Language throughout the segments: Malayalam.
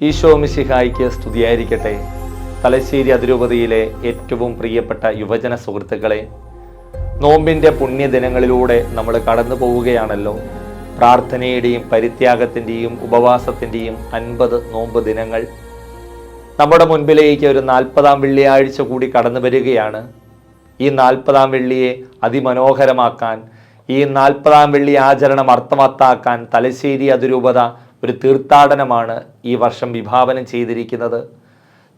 ഈശോ മിശിഹായ്ക്ക് സ്തുതിയായിരിക്കട്ടെ. തലശ്ശേരി അതിരൂപതയിലെ ഏറ്റവും പ്രിയപ്പെട്ട യുവജന സുഹൃത്തുക്കളെ, നോമ്പിൻ്റെ പുണ്യദിനങ്ങളിലൂടെ നമ്മൾ കടന്നു പോവുകയാണല്ലോ. പ്രാർത്ഥനയുടെയും പരിത്യാഗത്തിൻ്റെയും ഉപവാസത്തിൻ്റെയും 50 നോമ്പ് ദിനങ്ങൾ നമ്മുടെ മുൻപിലേക്ക് ഒരു 40-ാം വെള്ളിയാഴ്ച കൂടി കടന്നു വരികയാണ്. ഈ 40-ാം വെള്ളിയെ അതിമനോഹരമാക്കാൻ, ഈ 40-ാം വെള്ളി ആചരണം അർത്ഥവത്താക്കാൻ തലശ്ശേരി അതിരൂപത ഒരു തീർത്ഥാടനമാണ് ഈ വർഷം വിഭാവനം ചെയ്തിരിക്കുന്നത്.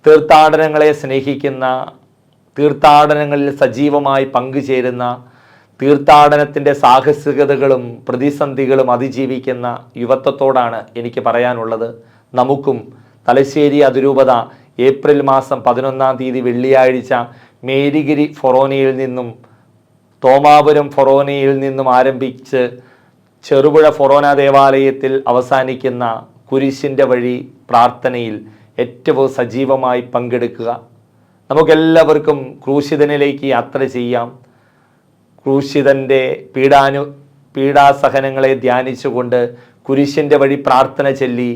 തീർത്ഥാടനങ്ങളെ സ്നേഹിക്കുന്ന, തീർത്ഥാടനങ്ങളിൽ സജീവമായി പങ്കുചേരുന്ന, തീർത്ഥാടനത്തിൻ്റെ സാഹസികതകളും പ്രതിസന്ധികളും അതിജീവിക്കുന്ന യുവത്വത്തോടാണ് എനിക്ക് പറയാനുള്ളത്. നമുക്കും തലശ്ശേരി അതിരൂപത ഏപ്രിൽ മാസം 11-ാം തീയതി വെള്ളിയാഴ്ച മേരിഗിരി ഫൊറോനയിൽ നിന്നും തോമാപുരം ഫൊറോനയിൽ നിന്നും ആരംഭിച്ച് ചെറുപുഴ ഫൊറോന ദേവാലയത്തിൽ അവസാനിക്കുന്ന കുരിശിൻ്റെ വഴി പ്രാർത്ഥനയിൽ ഏറ്റവും സജീവമായി പങ്കെടുക്കുക. നമുക്കെല്ലാവർക്കും ക്രൂശിതനിലേക്ക് യാത്ര ചെയ്യാം. ക്രൂശിതൻ്റെ പീഡാസഹനങ്ങളെ ധ്യാനിച്ചുകൊണ്ട് കുരിശിൻ്റെ വഴി പ്രാർത്ഥന ചൊല്ലി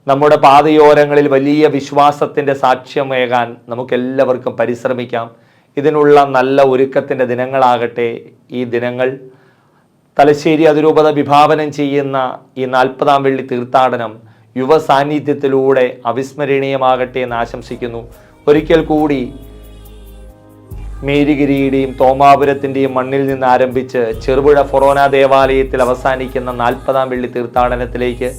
നമ്മുടെ പാതയോരങ്ങളിൽ വലിയ വിശ്വാസത്തിൻ്റെ സാക്ഷ്യമേകാൻ നമുക്കെല്ലാവർക്കും പരിശ്രമിക്കാം. ഇതിനുള്ള നല്ല ഒരുക്കത്തിൻ്റെ ദിനങ്ങളാകട്ടെ ഈ ദിനങ്ങൾ. തലശ്ശേരി അതിരൂപത വിഭാവനം ചെയ്യുന്ന ഈ 40-ാം വെള്ളി തീർത്ഥാടനം യുവ സാന്നിധ്യത്തിലൂടെ അവിസ്മരണീയമാകട്ടെ എന്ന് ആശംസിക്കുന്നു. ഒരിക്കൽ കൂടി മേരിഗിരിയുടെയും തോമാപുരത്തിൻ്റെയും മണ്ണിൽ നിന്ന് ആരംഭിച്ച് ചെറുപുഴ ഫൊറോന ദേവാലയത്തിൽ അവസാനിക്കുന്ന 40-ാം വെള്ളി തീർത്ഥാടനത്തിലേക്ക്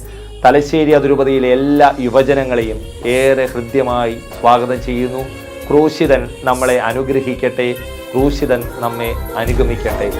തലശ്ശേരി അതിരൂപതയിലെ എല്ലാ യുവജനങ്ങളെയും ഏറെ ഹൃദ്യമായി സ്വാഗതം ചെയ്യുന്നു. ക്രൂശിതൻ നമ്മളെ അനുഗ്രഹിക്കട്ടെ. ക്രൂശിതൻ നമ്മെ അനുഗമിക്കട്ടെ.